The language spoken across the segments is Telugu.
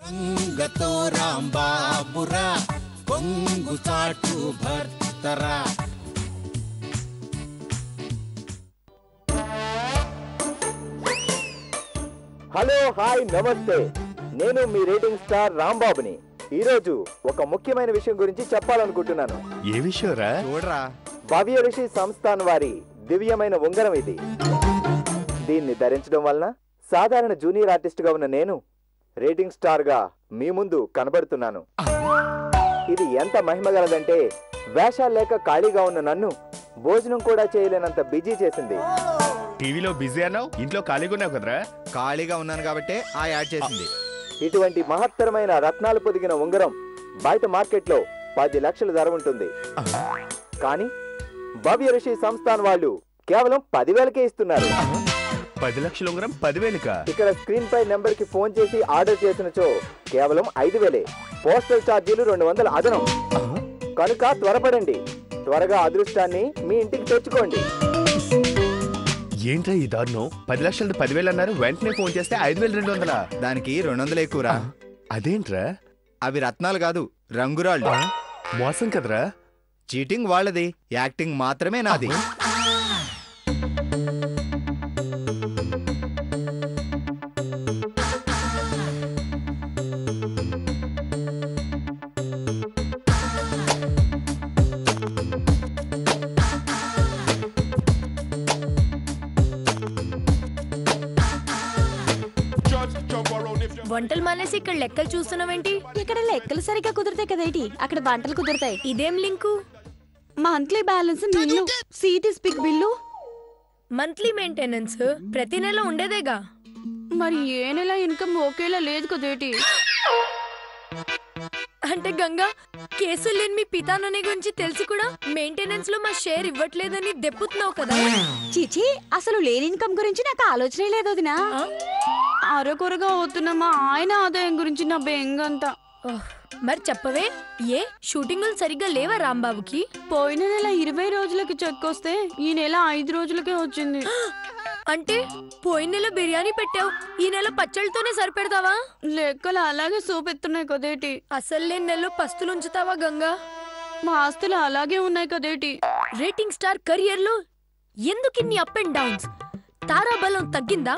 అంగతో రాంబాబురా కొంగు చాటు భర్తరా. హలో, హాయ్, నమస్తే. నేను మీ రేటింగ్ స్టార్ రాంబాబుని. ఈరోజు ఒక ముఖ్యమైన విషయం గురించి చెప్పాలనుకుంటున్నాను. ఏ విషయంరా? చూడరా, భవ్య ఋషి సంస్థాన్ వారి దివ్యమైన ఉంగరం ఇది. దీన్ని ధరించడం వలన సాధారణ జూనియర్ ఆర్టిస్ట్ గా ఉన్న నేను రేటింగ్ స్టార్ గా మీ ముందు కనబడుతున్నాను. ఇది ఎంత మహిమగలదంటే వేషాలు లేక ఖాళీగా ఉన్న నన్ను భోజనం కూడా చేయలేనంత బిజీ చేసింది. టీవీలో బిజీ అన్నావు, ఇంట్లో ఖాళీగా ఉన్నావు కదరా? ఖాళీగా ఉన్నాను కాబట్టి ఆ యాడ్ చేసింది. ఇటువంటి మహత్తరమైన రత్నాలు పొదిగిన ఉంగరం బయట మార్కెట్లో 10 లక్షల ధర ఉంటుంది. కానీ భవ్య ఋషి సంస్థాన్ వాళ్ళు కేవలం 10,000కే ఇస్తున్నారు. 10 లక్షల ఉంగరం 10,000కా? ఇక్కడ స్క్రీన్ పై నెంబర్ కి ఫోన్ చేసి ఆర్డర్ చేసినచో కేవలం 5,000. పోస్టల్ ఛార్జీలు 200 అదనం. కనుక త్వరపడండి, త్వరగా అదృష్టాన్ని మీ ఇంటికి తెచ్చుకోండి. ఏంట్రా ఈ దారుణం? 10 లక్షలు 10,000 అన్నారు, వెంటనే ఫోన్ చేస్తే 5,200. దానికి 200 ఎక్కువరా. అదేంట్రా? అవి రత్నాలు కాదు, రంగురాళ్ళు. మోసం కదరా? చీటింగ్ వాళ్ళది, యాక్టింగ్ మాత్రమే నాది. వంటలు మానేసి ఇక్కడ లెక్కలు చూస్తున్నావేంటి? ఇక్కడ లెక్కలు సరిగ్గా కుదురుతాయి కదేటి, అక్కడ వంటలు కుదురుతాయి. ఇదేం లింకు? మంత్లీ బ్యాలెన్స్ నిల్లు, సిటీ స్పీక్ బిల్లు. మంత్లీ మెయింటెనెన్స్ ప్రతి నెల ఉండేదేగా. మరి ఏ నెల ఇన్కమ్ ఒకేలా లేదు కదేటి. అంటే గంగా, కేసులు లేని మీ పితానని గురించి తెలిసి కూడా మెయింటెనెన్స్ లో మా షేర్ ఇవ్వట్లేదని దెప్పుతున్నావు కదా. చీచి, అసలు లేని ఇన్కమ్ గురించి నాకు ఆలోచనే లేదు వదినా. అరకొరగా అవుతున్న మా ఆయన ఆదాయం గురించి నా బెంగంతా. మరి చెప్పవే, ఏ షూటింగులు సరిగ్గా లేవా రాంబాబుకి? పోయిన నెల 20 రోజులకి చెక్ వస్తే ఈ నెల 5 రోజులకే వచ్చింది. అంటే పోయిన నెల బిర్యానీ పెట్టావు, ఈ నెల పచ్చళ్ళతోనే సరిపెడతావా? లెక్కలు అలాగే చూపెత్తున్నాయి కదేటి. అసలు లేని నెలలో పస్తులు ఉంచుతావా గంగా? మా ఆస్తులు అలాగే ఉన్నాయి కదేటి. రేటింగ్ స్టార్ కెరియర్ లో ఎందుకిన్ని అప్ అండ్ డౌన్స్? తారాబలం తగ్గిందా?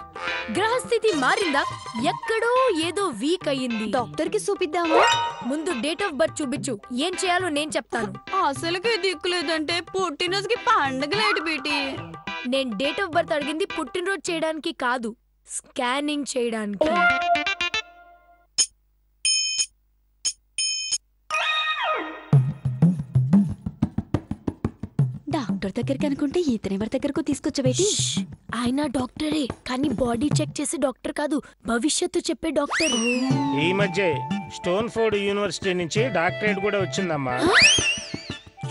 గ్రహస్థితి మారిందా? ఎక్కడో ఏదో వీక్ అయ్యింది. డాక్టర్ కి చూపిద్దామా? ముందు డేట్ ఆఫ్ బర్త్ చూపించు, ఏం చేయాలో నేను చెప్తాను. అసలుకే దిక్కులేదంటే పుట్టినరోజుకి పండగలేటి బేటి. నేను డేట్ ఆఫ్ బర్త్ అడిగింది పుట్టినరోజు చేయడానికి కాదు, స్కానింగ్ చేయడానికి. డాక్టర్ దగ్గరికి అనుకుంటే ఇతనెవరి దగ్గరకు తీసుకొచ్చబేటి. ఆయన డాక్టరే, కానీ బాడీ చెక్ చేసే డాక్టర్ కాదు, భవిష్యత్తు చెప్పే డాక్టర్. ఈ మధ్య స్టోన్ ఫోర్డ్ యూనివర్సిటీ నుంచి డాక్టరేట్ కూడా వచ్చిందమ్మా.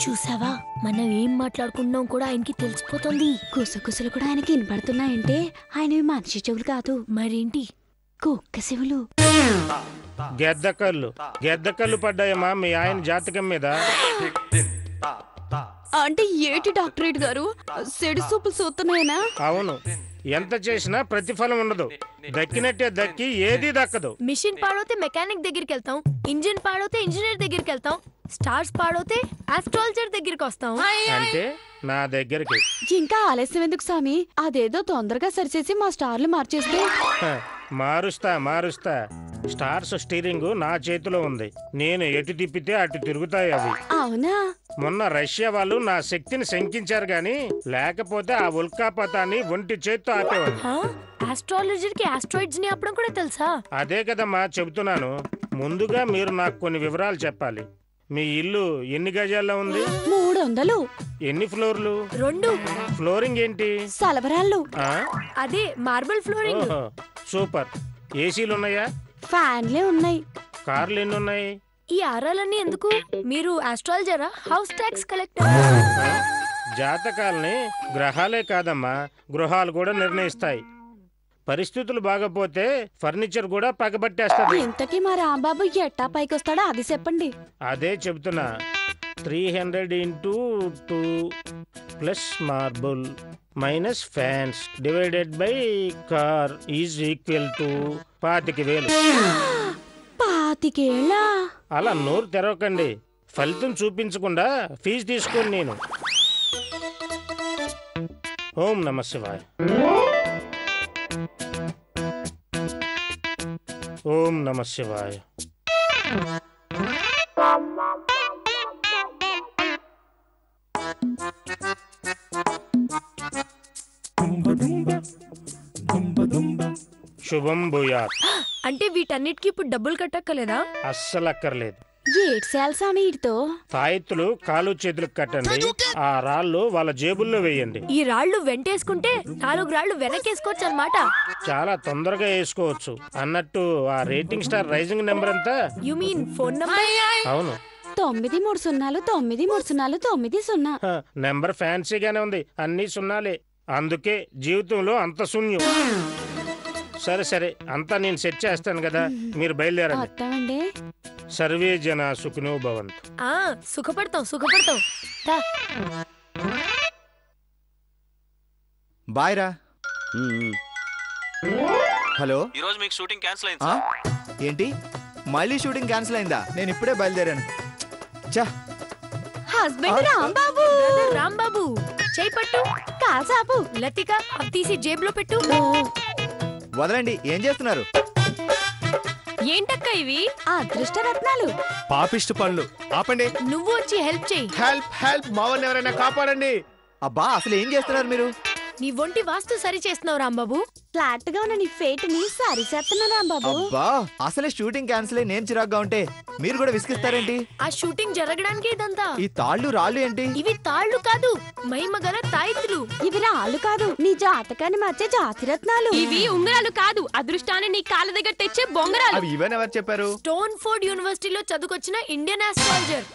చూసావా, మనం ఏం మాట్లాడుకున్నాం కూడా ఆయనకి తెలిసిపోతుంది. కుసకుసలు కూడా ఆయనకి వినపడుతున్నాయంటే ఆయనవి మనిషి చెవులు కాదు, మరేంటి, కుక్క చెవులు. గెద్దకళ్ళు పడ్డాయమ్మా మీ ఆయన జాతకం మీద. అంటే ఏటి డాక్టరేట్ గారు, సెడి సూపులు చూస్తున్నాయనా? అవును, ఎంత చేసినా ప్రతిఫలం ఉండదు. దక్కినట్టే దక్కి ఏది దక్కదు. మిషన్ పాడవుతే మెకానిక్ దగ్గరికి వెళ్తాం, ఇంజిన్ పాడవుతే ఇంజనీర్ దగ్గరికి వెళ్తాం, స్టార్స్ పాడవుతే ఆస్ట్రాలజర్ దగ్గరికి వస్తాం. అంటే నా దగ్గరికి. ఇంకా ఆలస్యం ఎందుకు స్వామి, అదేదో తొందరగా సరిచేసి మా స్టార్లు మార్చేస్తే. మారుస్తా. స్టార్స్ స్టీరింగ్ నా చేతిలో ఉంది, నేను ఎటు తిప్పితే అటు తిరుగుతాయి అవి. అవునా? మొన్న రష్యా వాళ్ళు నా శక్తిని శంకించారు గాని, లేకపోతే ఆ ఉల్కాపతాన్ని ఒంటి చేత్తో ఆపేవాడు. ఆస్ట్రాలజర్ కి ఆస్ట్రాయిడ్స్ ని ఆపడం కూడా తెలుసా? అదే కదమ్మా చెబుతున్నాను. ముందుగా మీరు నాకు కొన్ని వివరాలు చెప్పాలి. మీ ఇల్లు ఎన్ని గజాల్లో ఉంది? 300. ఎన్ని ఫ్లోర్లు? 2. ఫ్లోరింగ్ ఏంటి? సలవరాళ్ళు. అదే మార్బల్ ఫ్లోరింగ్. సూపర్. ఏసీలు ఉన్నాయా? ఫ్యాన్లే ఉన్నాయి. కార్లు ఎన్ని ఉన్నాయి? ఈ ఆరాలన్నీ ఎందుకు? మీరు ఆస్ట్రాలజరా, హౌస్ ట్యాక్స్ కలెక్టర్? జాతకాలని గ్రహాలే కాదమ్మా, గృహాలు కూడా నిర్ణయిస్తాయి. పరిస్థితులు బాగపోతే ఫర్నిచర్ కూడా పగబట్టేస్తుంది. ఇంతకీ మా రాంబాబు ఎట్టా పైకి వస్తాడో అది చెప్పండి. అదే చెబుతున్నా. 300 into 2 plus marble minus fans divided by car is equal to 25,000. పాతికేళ్ళా? అలా నోరు తెరవకండి. ఫలితం చూపించకుండా ఫీజు తీసుకోండి. నేను ఓం నమ శివాయ. ఓం నమ శివాయ. శుభం భూయాత్. అంటే వీటన్నిటికీ ఇప్పుడు డబ్బులు కట్టక్కలేదా? అస్సలు అక్కర్లేదు. ఏడ్సేయాలి సామి వీటితో. తాయెత్తులు కాలు చేతులకు కట్టండి. ఆ రాళ్ళు వాళ్ళ జేబుల్లో వేయండి. ఈ రాళ్ళు వెంటేసుకుంటే 4 రాళ్ళు వెనకేసుకోవచ్చు అన్నమాట. చాలా తొందరగా వేసుకోవచ్చు. అన్నట్టు ఆ రేటింగ్ స్టార్ రైజింగ్ నెంబర్ ఎంత? You mean phone number? అవును. 93099090. నెంబర్ ఫ్యాన్సీగానే ఉంది, అన్ని సున్నాలే. అందుకే జీవితంలో అంత శూన్యం. సరే సరే, అంతా నేను సెట్ చేస్తాను కదా, మీరు బయలుదేరండి. వస్తామండి. సర్వే జన సుఖినో భవంతు. సుఖపడతాం. బాయ్ రా. హలో, ఈరోజు మీకు షూటింగ్ క్యాన్సిల్ అయింది. ఏంటి మళ్ళీ షూటింగ్ క్యాన్సిల్ అయిందా? నేను ఇప్పుడే బయలుదేరాను. చా, హస్బెండ్ రాంబాబు. రాంబాబు చేయి పట్టు. కాసాపు. లతిక అవి తీసి జేబులో పెట్టు. వదలండి. ఏం చేస్తున్నారు? ఏంటక్క ఇవి? అదృష్ట రత్నాలు. పాపిష్టి పనులు ఆపండి. నువ్వు వచ్చి హెల్ప్ చేయి. హెల్ప్ మావని ఎవరైనా కాపాడండి. అబ్బా, అసలు ఏం చేస్తున్నారు మీరు? నీ ఒంటి వాస్తు సరి చేస్తున్నావు రాంబాబు. ఫ్లాట్ గా ఉన్న నీ ఫేట్ ని సరిచేస్తున్నా రాంబాబు. అబ్బా, అసలే షూటింగ్ క్యాన్సిల్ అయ్యి నేను చిరాగ్గా ఉంటే మీరు కూడా విసిగిస్తారేంటి? ఆ షూటింగ్ జరగడానికి ఇదంతా. ఈ తాళ్ళు రాళ్ళు ఏంటి? ఇవి తాళ్ళు కాదు, మహిమగల తాయిత్తులు. ఇవి రాళ్ళు కాదు, నీ జాతకాన్ని మార్చే జాతి రత్నాలు. ఇవి ఉంగరాలు కాదు, అదృష్టాన్ని నీ కాళ్ళ దగ్గర తెచ్చే బొంగరాలు. అవి ఇవన్నీ ఎవరు చెప్పారు? స్టోన్ ఫోర్డ్ యూనివర్సిటీలో చదువుకొచ్చిన ఇండియన్ ఆస్ట్రాలజర్.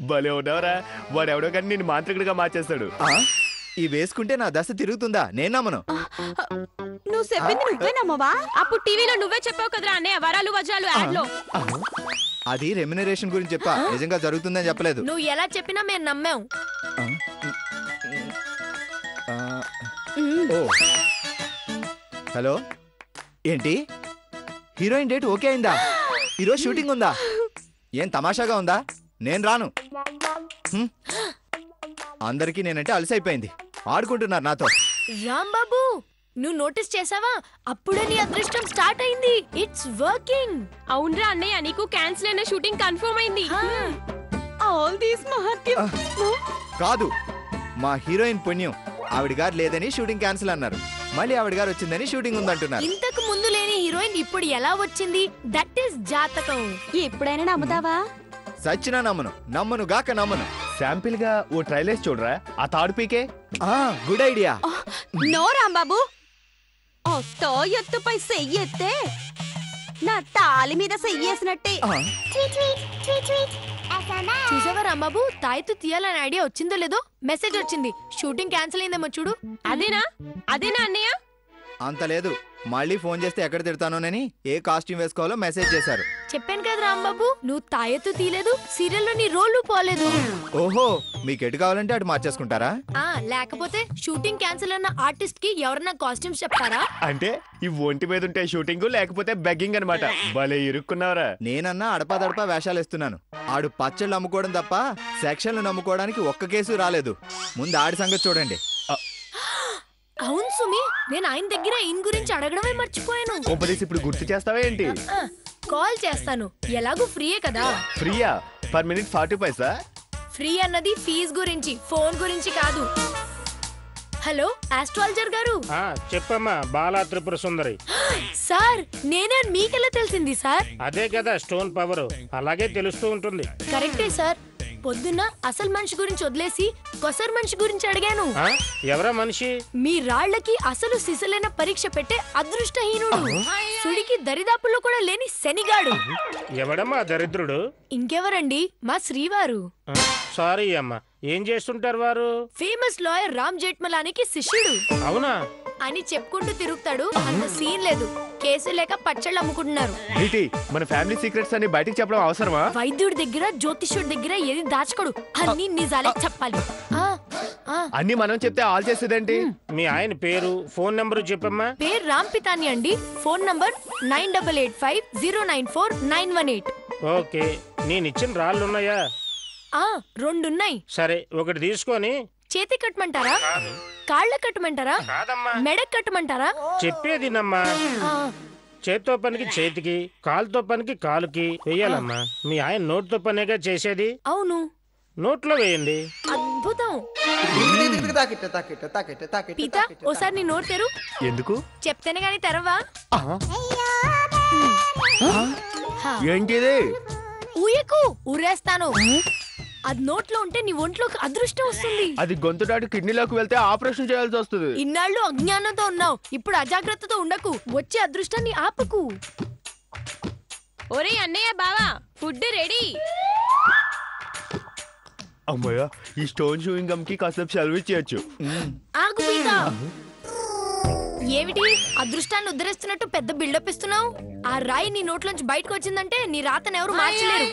భలే ఉన్నావురా. వాడెవడో కానీ నేను మాంత్రికుడిగా మార్చేస్తాడు. ఈ వేసుకుంటే నా దశ తిరుగుతుందా? నేను నమ్మను. నువ్వు చెప్పింది నువ్వే నమ్మవా? అప్పుడు టీవీలో నువ్వే చెప్పావు కదరా అన్నయ్య, వరాలు వజ్రాలు యాడ్ లో. అది రెమ్యునరేషన్ గురించి చెప్పా, నిజంగా జరుగుతుందని చెప్పలేదు. నువ్వు ఎలా చెప్పినా మేము నమ్మాం. హలో, ఏంటి హీరోయిన్ డేట్ ఓకే అయిందా? ఈరోజు షూటింగ్ ఉందా? ఏం తమాషాగా ఉందా? నేను రాను. అందరికీ నేనంటే అలసైపోయింది. ఆడుకుంటున్నారు నాతో. రాంబాబు, నువ్వు నోటీస్ చేసావా? అప్పుడే నీ అదృష్టం స్టార్ట్ అయింది. It's working. అవునరా అన్నయ్య, నీకు క్యాన్సిల్ అయిన షూటింగ్ కన్ఫర్మ్ అయింది. ఆల్ దీస్ మహత్యం. కాదు, మా హీరోయిన్ పుణ్యం. ఆవిడ గారు లేదని షూటింగ్ క్యాన్సిల్ అన్నారు. మళ్ళీ ఆవిడ గారు వచ్చిందని షూటింగ్ ఉందంటున్నారు. ఇంతకు ముందు లేని హీరోయిన్ ఇప్పుడు ఎలా వచ్చింది? దట్ ఈస్ జాతకం. ఎప్పుడైనా నమ్ముతావా? సచ్చినా నమ్మను గాక నమ్మను. శాంపిల్ గా ఓ ట్రైలేస్ చూడరా, ఆ తాడు పీకే. Good idea. నో రాంబాబు, ఒస్తో ఎత్తుపై సెయ్యెత్తే నా తాలి మీద సెయ్యేసినట్టే. చూసావా రాంబాబు, తాయితు తీయాలని ఐడియా వచ్చిందో లేదో? మెసేజ్ వచ్చింది, షూటింగ్ క్యాన్సిల్ అయిందేమో చూడు. అదేనా అన్నయ్య? అంత లేదు, మళ్ళీ ఫోన్ చేస్తే ఎక్కడ తిడతానోనని ఏ కాస్ట్యూమ్ వేసుకోవాలో మెసేజ్ చేశారు. చెప్పాను కదా రాంబాబు, నువ్వు తాయెత్తు తీయలేదు, సీరియల్లో నీ రోలు పోలేదు. ఓహో, మీకు ఎటు కావాలంటే అటు మార్చేసుకుంటారా? లేకపోతే షూటింగ్ క్యాన్సిల్ అన్న ఆర్టిస్ట్ కి ఎవరన్నా కాస్ట్యూమ్స్ చెప్తారా? అంటే ఈ ఒంటి మీద ఉంటే షూటింగ్, లేకపోతే బెగ్గింగ్ అన్నమాట. భలే ఇరుక్కున్నావరా. నేనన్నా అడపాదడపా వేషాలు ఇస్తున్నాను. ఆడు పచ్చళ్ళు అమ్ముకోవడం తప్ప సెక్షన్లు నమ్ముకోవడానికి ఒక్క కేసు రాలేదు. ముందు ఆడి సంగతి చూడండి. అవును సుమి, నేను ఆయన దగ్గర ఈయన గురించి అడగడమే మర్చిపోయాను. కొంపదీసి ఇప్పుడు గుర్తు చేస్తావా ఏంటి? కాల్ చేస్తాను, ఎలాగూ ఫ్రీయే కదా. ఫ్రీయా? పర్ మినిట్ 40 పైసా? ఫ్రీ అన్నది ఫీజ్ గురించి, ఫోన్ గురించి కాదు. హలో, ఆస్ట్రాలజర్ గారు. చెప్పమ్మా, బాలా త్రిపుర సుందరి. సార్, నేనే మీకెలా తెలిసింది సార్? అదే కదా స్టోన్ పవర్, అలాగే తెలుస్తూ ఉంటుంది. కరెక్టే సార్. పొద్దున్న అసలు మనిషి గురించి వదిలేసి కొసరు మనిషి గురించి అడిగాను. ఎవరా మనిషి? మీ రాళ్లకి అసలు సిసలైన పరీక్ష పెట్టే అదృష్టహీనుడు, సుడికి దరిదాపుల్లో కూడా లేని శనిగాడు. ఎవడమ్మా దరిద్రుడు? ఇంకెవరండి, మా శ్రీవారు. సారీ అమ్మా, ఏం చేస్తుంటారు వారు? ఫేమస్ లాయర్ రామ్ జేఠ్మలానికి శిష్యుడు. అవునా? అని చెప్పుకుంటూ తిరుగుతాడు. అంత సీన్ లేదు, కేసు లేక పచ్చళ్ళు అమ్ముకుంటున్నారు. మన ఫ్యామిలీ సీక్రెట్స్ అన్ని బయటికి చెప్పడం అవసరమా? వైద్యుడి దగ్గర, జ్యోతిష్యుడి దగ్గర ఏది దాచుకోడు, అన్ని నిజాలే చెప్పాలి. అన్ని మనం చెప్తే ఆల్ చేసేదేంటి? మీ ఆయన పేరు ఫోన్ నెంబరు చెప్పమ్మా. పేరు రామ్ పితాని అండి. Phone number 9885094918. ఓకే, నేను ఇచ్చిన రాళ్ళు ఉన్నాయా? 2 ఉన్నాయి. సరే, ఒకటి తీసుకొని చేతి కట్టమంటారా, కాళ్ళ కట్టమంటారా, మెడ కట్టమంటారా? చెప్పేదినమ్మా. చేత్తో పనికి చేతికి, కాలుతో పనికి కాలుకి వెయ్యాలమ్మా. మీ ఆయన నోటితో పనేగా చేసేది. అవును, నోట్లో వేయండి. అద్భుతం. పీత, ఓసారి నీ నోరు తెరు. ఎందుకు? చెప్తేనే గాని తెరవా? ఏంటిది? ఊయకు, ఊరేస్తాను. అది నోట్లో ఉంటే నీ ఒంట్లోకి అదృష్టం వస్తుంది. అది గొంతు దాటి కిడ్నీలోకి వెళ్తే ఆపరేషన్ చేయాల్సి వస్తుంది. ఇన్నాళ్ళు అజ్ఞానంతో ఉన్నావు, ఇప్పుడు అజాగ్రత్తతో ఉండకు. వచ్చే అదృష్టాన్ని ఆపకు. ఒరే అన్నయ్య బావా, ఫుడ్ రెడీ. అమ్మయ్య, ఈ స్టోన్ షూయింగ్ గమ్ కి కాసేపు సర్వీస్ చేయొచ్చు. ఆగు పీత. ఏమిటి అదృష్టాన్ని ఉద్ధరిస్తున్నట్టు పెద్ద బిల్డప్ ఇస్తున్నావు? ఆ రాయి నీ నోట్లోంచి బయటకు వచ్చిందంటే నీ రాతను ఎవరు మార్చలేరు.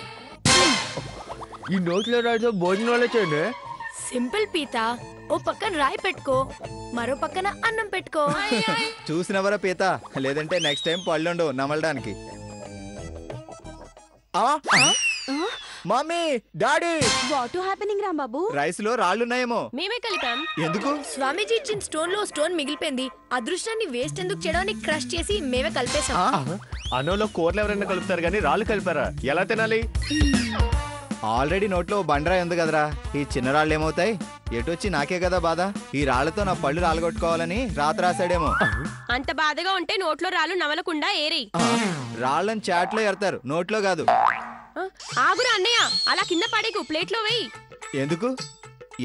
ఈ నోట్లో రాయితో భోజనాలే చేయండి. సింపుల్ పీత. ఓ పక్కన రాయి పెట్టుకో, మరో పక్కన అన్నం పెట్టుకో. చూసినవరా పీత, లేదంటే నెక్స్ట్ టైం పళ్ళుండవు నమలడానికి. Mummy, daddy, what happening Rambabu? Rice లో రాళ్ళున్నాయేమో. మేమే కలిపాం. ఎందుకు? స్వామీజీ ఇచ్చిన స్టోన్ లో స్టోన్ మిగిలిపోయింది. అదృష్టాన్ని వేస్ట్ ఎందుకు చేయడానికి క్రష్ చేసి మేమే కలిపేశాం. అన్నంలో కూరలు ఎవరైనా కలుపుతారు కానీ రాళ్ళు కలిపారా? ఎలా తినాలి? ఆల్రెడీ నోట్లో బండరాయి ఉంది కదరా, ఈ చిన్న రాళ్ళు ఏమవుతాయి? ఎటొచ్చి నాకే కదా బాధ. ఈ రాళ్లతో నా పళ్ళు రాలగొట్టుకోవాలని రాత రాశాడేమో. అంత బాధగా ఉంటే నోట్లో రాళ్ళు నవలకుండా ఏరి. రాళ్ళని చాట్లో ఎడతారు, నోట్లో కాదు. ఆగురా అన్నయ్య, అలా కింద పడేకు, ప్లేట్లో వెయ్యి. ఎందుకు?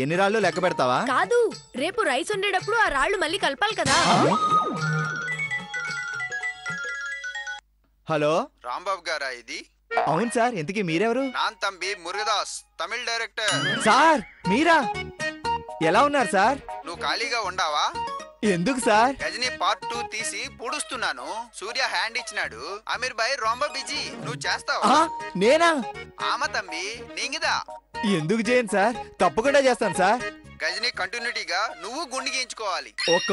ఎన్ని రాళ్ళు లెక్క పెడతావా? కాదు, రేపు రైస్ ఉండేటప్పుడు ఆ రాళ్ళు మళ్ళీ కలపాలి కదా. హలో, రాంబాబు గారా ఇది? అవును సార్, ఇంతకీ మీరెవరు? నాన్ తంబి మురుగదాస్, తమిళ్ డైరెక్టర్. సార్ మీరా? ఎలా ఉన్నారు సార్? నువ్వు ఖాళీగా ఉండావా? ఎందుకు సార్? గజనీ పార్ట్ 2 తీసి పూడుస్తున్నాను. సూర్య హ్యాండ్ ఇచ్చినాడు. అమీర్ భాయ్ రొంబ బిజీ. నువ్వు చేస్తావా? నేనా? ఆమ తంబి నీంగిదా. ఎందుకు చేయను సార్, తప్పకుండా చేస్తాను సార్. గజనీ కంటిన్యూటీగా నువ్వు గుండు గీయించుకోవాలి. ఒక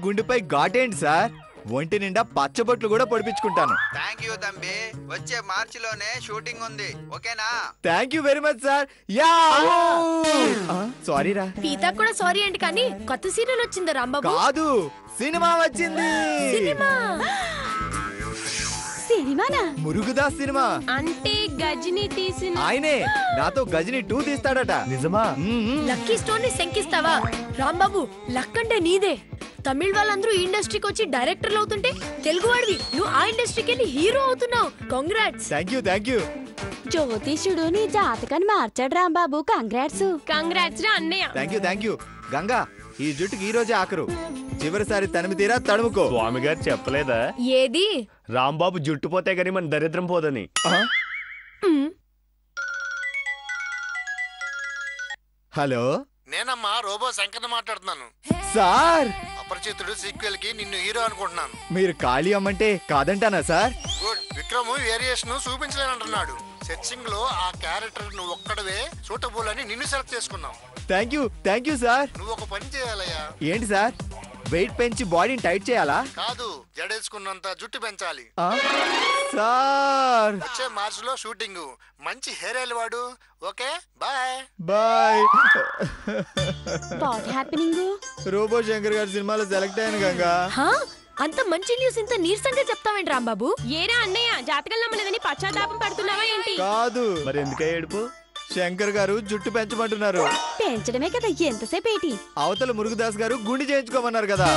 గుండుపై ఘాటేంటి సార్? ఒంటి నిండా పచ్చబొట్లు కూడా పొడిపించుకుంటాను. థ్యాంక్ యూ తంబి. వచ్చే మార్చిలోనే షూటింగ్ ఉంది, ఓకేనా? Thank you very much sir. Yeah sorry రా. పీత కూడా సారీ అండి, కానీ కొత్త సీరియల్ వచ్చిందా రాంబాబు? కాదు, సినిమా వచ్చింది. సినిమానా? మురుగుదాస్ సినిమా. అంటే గజని తీసిన ఆయనే నాతో గజని 2 తీస్తాడట. నిజమా? లక్కీ స్టోన్ ని శంకిస్తావా? రాంబాబు, లక్ అంటే నీదే. తమిళ వాళ్ళందరూ ఈ ఇండస్ట్రీకి వచ్చి డైరెక్టర్లు అవుతుంటే తెలుగు వాడివి నువ్వు ఆ ఇండస్ట్రీకి వెళ్ళి హీరో అవుతున్నావు. కంగ్రాట్స్. Thank you. జ్యోతిషుడు నీ జాతకాన్ని మార్చాడు రాంబాబు. కంగ్రాట్స్. కంగ్రాట్స్ రా అన్నయ్య. Thank you. గంగా, ఈ జుట్టుకి ఈ రోజే ఆఖరు. చివరిసారి తనిమి తీరా తడుముకో. స్వామి గారు చెప్పలేదా ఏది? రాంబాబు జుట్టు పోతే గానీ మన దరిద్రం పోదని. హలో, నేనమ్మా రోబో శంకర్ని మాట్లాడుతున్నాను సార్. అపరిచితుడు సీక్వెల్ కి నిన్ను హీరో అనుకుంటున్నాను. మీరు ఖాళీ అమ్మంటే కాదంటానా సార్? గుడ్. విక్రమ్ వేరియేషన్ చూపించలేనంటున్నాడు. సెర్చింగ్ లో ఆ క్యారెక్టర్ నువ్వు ఒక్కడవే సూటబుల్ అని నిన్ను సెలెక్ట్ చేసుకున్నావు. Thank you sir. నువ్వు ఒక పని చేయాలయ్యా. ఏంటి సార్? వెయిట్ పెంచి బాడీని టైట్ చేయాలా? కాదు, జడేసుకున్నంత జుట్టు పెంచాలి. సార్, వచ్చే మార్చ్ లో షూటింగ్. మంచి హెయిర్ ఆయిల్ వాడు. Okay, boy. What happening? Robo Shankar గారి సినిమాలో సెలెక్ట్ అయ్యాను గంగా. అంత మంచి న్యూస్ ఇంత నీరసంగా చెప్తావేంటి రాంబాబు? ఏరా అన్నయ్య, జాతకాలు నమ్మలేదని పశ్చాత్తాపం పడుతున్నావా ఏంటి? కాదు. మరి ఎందుకే ఏడుపు? శంకర్ గారు జుట్టు పెంచమంటున్నారు. పెంచడమే కదా, ఎంతసేపు ఏంటి? అవతల మురుగుదాస్ గారు గుండు చేయించుకోమన్నారు కదా.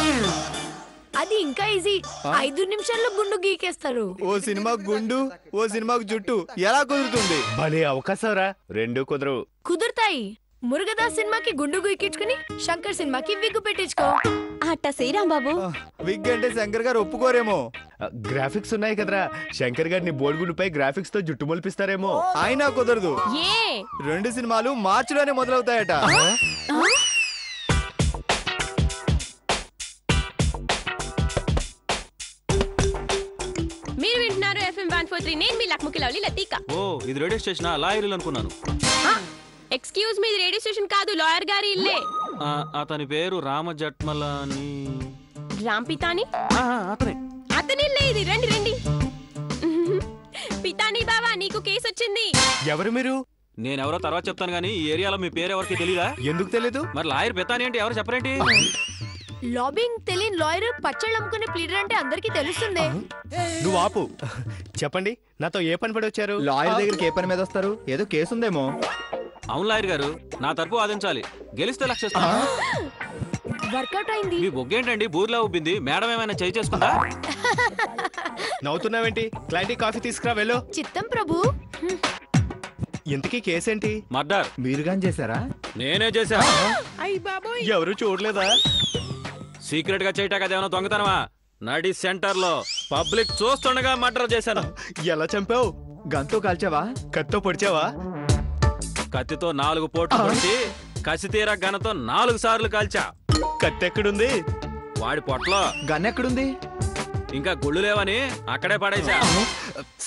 అది ఇంకా ఈజీ. 5 నిమిషాల్లో గుండు గీకేస్తారు. ఓ సినిమాకు గుండు, ఓ సినిమాకు జుట్టు ఎలా కుదురుతుంది? భలే అవకాశంరా. రెండు కుదరవు. కుదురుతాయి. మురుగదాస్ సినిమాకి గుండు గీకించుకుని శంకర్ సినిమాకి విగ్గు పెట్టించుకో. అట్ట శ్రీరాంబాబు. విగ్ అంటే శంకర్ గారు ఒప్పుకోరేమో. గ్రాఫిక్స్ ఉన్నాయి కదరా, శంకర్ గారిని బోల్గుండుపై గ్రాఫిక్స్ తో జుట్టు మొలిపిస్తారేమో. అయినా కుదరదు. 2 సినిమాలు మార్చిలోనే మొదలవుతాయట. మీరు వింటున్నారు FM 143. నేను మీ లక్ముకి లవ్లీ లతీకా. ఓ, ఇది రేడియో స్టేషన్ లాయర్లు అనుకున్నాను. ఎక్స్క్యూజ్ మీ, రేడియో స్టేషన్ కాదు, లాయర్ గారి ఇల్లే. అతని పేరు రామజట్మల అని. రామ్ పితాని అతనే. అతనే లేదు. రండి రండి. పితాని బావా, నీకు కేసు వచ్చింది. ఎవరు మీరు? నేనెవరో తర్వాత చెప్తాను గానీ ఈ ఏరియాలో మీ పేరు ఎవరికి తెలీదా? ఎందుకు తెలీదు? మరి లాయర్ పితాని అంటే ఎవరు చెప్పరేంటి? లాబింగ్ తెలియని లాయర్ పచ్చళ్ళు అమ్ముకునే ప్లీడర్ అంటే అందరికీ తెలుస్తుంది. నువ్వు ఆపు. చెప్పండి, నాతో ఏ పని పడి వచ్చారు? లాయర్ దగ్గరికి ఏ పని మీద వస్తారు? ఏదో కేసు ఉందేమో. అవును లాయర్ గారు, నా తరపు వాదించాలి. గెలిస్తే లక్ష ఇస్తాను. వర్కౌట్ అయింది. మీ బొగ్గేంటండి బూర్లా ఉబ్బింది? మేడం ఏమైనా చేయి చేసుకుందా? నవ్వుతున్నావేంటి? క్లయింట్ కాఫీ తీసుకురా వెళ్ళు. చిత్తం ప్రభు. ఇంతకీ కేసేంటి? మర్డర్. మీరు గాని చేశారా? నేనే చేశా. ఎవరు చూడలేదా? సీక్రెట్ గా చేయటా కదేమన్నా దొంగతనమా? నడి సెంటర్ లో పబ్లిక్ చూస్తుండగా మర్డర్ చేశాను. ఎలా చంపావు? గంతో కాల్చావా? కత్తో పొడిచావా? కత్తితో 4 పోట్లు పొడిచి కసితీర గనతో 4 సార్లు కాల్చా. కత్తి ఎక్కడుంది? వాడి పొట్లో. గన్ ఎక్కడుంది? ఇంకా గుళ్ళు లేవని అక్కడే పడేసా.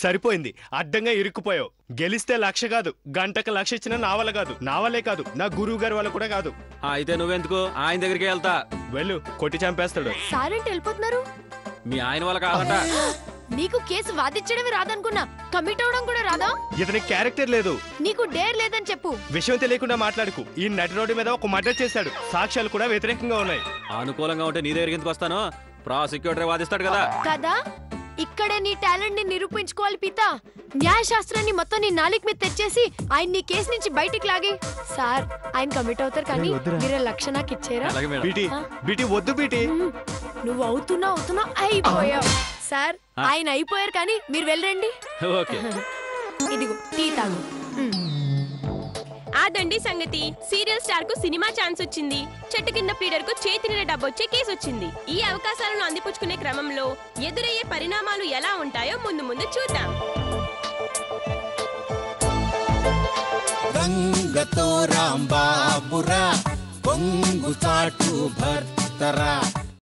సరిపోయింది, అడ్డంగా ఇరుక్కుపోయావు. గెలిస్తే లక్ష కాదు, గంటకు లక్ష ఇచ్చిన నా వల్ల కాదు. నా వల్లే కాదు, నా గురువు గారి వల్ల కూడా కాదు. అయితే నువ్వెందుకు? ఆయన దగ్గరికి వెళ్తా. వెళ్ళు, కొట్టి చంపేస్తాడు. సారేంటి వెళ్ళిపోతున్నారు? మీ ఆయన వల్ల కాదట. నీకు కేసు వాదించడమే రాదనుకున్నా, కమిట్ అవడం కూడా రాదా? ఇతని క్యారెక్టర్ లేదు. నీకు డేర్ లేదని చెప్పు. విషయం తెలియకుండా మాట్లాడుకు. ఈ నటి రోడ్డు మీద ఒక మర్డర్ చేశాడు. సాక్ష్యాలు కూడా వ్యతిరేకంగా ఉన్నాయి. అనుకూలంగా ఉంటే నీ దగ్గరికి ఎందుకు వస్తాను? ప్రాసిక్యూటర్ వాదిస్తాడు కదా. కదా, ఇక్కడే నీ టాలెంట్ ని నిరూపించుకోవాలి పీత. న్యాయశాస్త్రాన్ని మొత్తం నీ నాలిక మీద తెచ్చేసి ఆయన నీ కేసు నుంచి బయటికి లాగి. సార్, ఆయన కమిట్ అవుతారు కానీ మీరు లక్ష నాకు ఇచ్చారా? బీటీ వద్దు బీటీ. నువ్వు అవుతున్నా అయిపోయావు. సార్, ఆయన అయిపోయారు కానీ మీరు వెళ్ళండి. ఇదిగో టీ తాగు. అదండి సంగతి. సీరియల్ స్టార్ కు సినిమా ఛాన్స్ వచ్చింది. చెట్టు కింద ప్లీడర్ కు చేతిని డబ్బు వచ్చే కేసు వచ్చింది. ఈ అవకాశాలను అందిపుచ్చుకునే క్రమంలో ఎదురయ్యే పరిణామాలు ఎలా ఉంటాయో ముందు ముందు చూద్దాం. రంగతో రాంబాబురా కొంగు చాటు భర్తరా